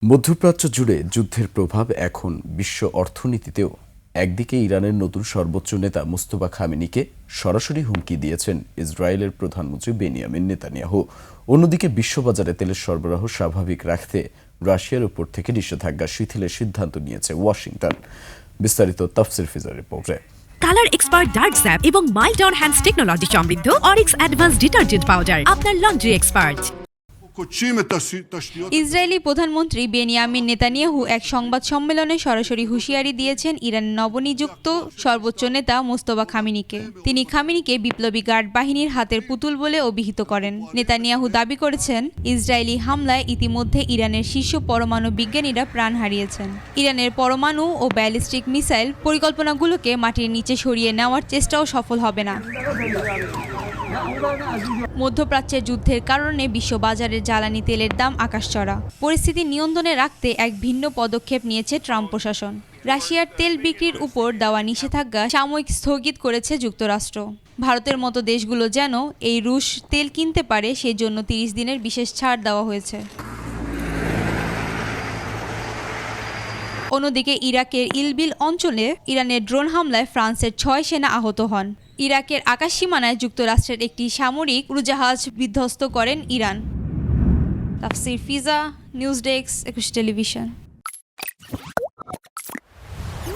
মধ্যপ্রাচ্য জুড়ে যুদ্ধের প্রভাব এখন বিশ্ব অর্থনীতিতেও। একদিকে ইরানের নতুন সর্বোচ্চ নেতা মুস্তফা খামেনিকে সরাসরি হুমকি দিয়েছেন ইসরায়েলের প্রধানমন্ত্রী বেনিয়ামিন নেতানিয়াহু। অন্যদিকে বিশ্ববাজারে তেলের সরবরাহ স্বাভাবিক রাখতে রাশিয়ার উপর থেকে নিষেধাজ্ঞা শিথিলের সিদ্ধান্ত নিয়েছে ওয়াশিংটন। বিস্তারিত তাফসির ফিজার রিপোর্টে। কালার এক্সপার্ট ডার্ক স্যাপ এবং মাইল্ড অন হ্যান্ডস টেকনোলজি সমৃদ্ধ অরিক্স অ্যাডভান্স ডিটারজেন্ট পাউডার আপনার লন্ড্রি এক্সপার্ট। ইসরায়েলি প্রধানমন্ত্রী বেনিয়ামিন নেতানিয়াহু এক সংবাদ সম্মেলনে সরাসরি হুঁশিয়ারি দিয়েছেন ইরানের নবনিযুক্ত সর্বোচ্চ নেতা মোস্তফা খামেনিকে। তিনি খামেনিকে বিপ্লবী গার্ড বাহিনীর হাতের পুতুল বলে অভিহিত করেন। নেতানিয়াহু দাবি করেছেন, ইসরায়েলি হামলায় ইতিমধ্যে ইরানের শীর্ষ পরমাণু বিজ্ঞানীরা প্রাণ হারিয়েছেন। ইরানের পরমাণু ও ব্যালিস্টিক মিসাইল পরিকল্পনাগুলোকে মাটির নিচে সরিয়ে নেওয়ার চেষ্টাও সফল হবে না। মধ্যপ্রাচ্যের যুদ্ধের কারণে বিশ্ববাজারের জ্বালানি তেলের দাম আকাশচড়া। পরিস্থিতি নিয়ন্ত্রণে রাখতে এক ভিন্ন পদক্ষেপ নিয়েছে ট্রাম্প প্রশাসন। রাশিয়ার তেল বিক্রির উপর দেওয়া নিষেধাজ্ঞা সাময়িক স্থগিত করেছে যুক্তরাষ্ট্র। ভারতের মতো দেশগুলো যেন এই রুশ তেল কিনতে পারে সেজন্য 30 দিনের বিশেষ ছাড় দেওয়া হয়েছে। অন্যদিকে ইরাকের ইলবিল অঞ্চলে ইরানের ড্রোন হামলায় ফ্রান্সের 6 সেনা আহত হন। ইরাকের আকাশ সীমানায় যুক্তরাষ্ট্রের একটি সামরিক উড়োজাহাজ বিধ্বস্ত করেন ইরান। তাফসির ফিজা, নিউজ ডেস্ক, 21 টেলিভিশন।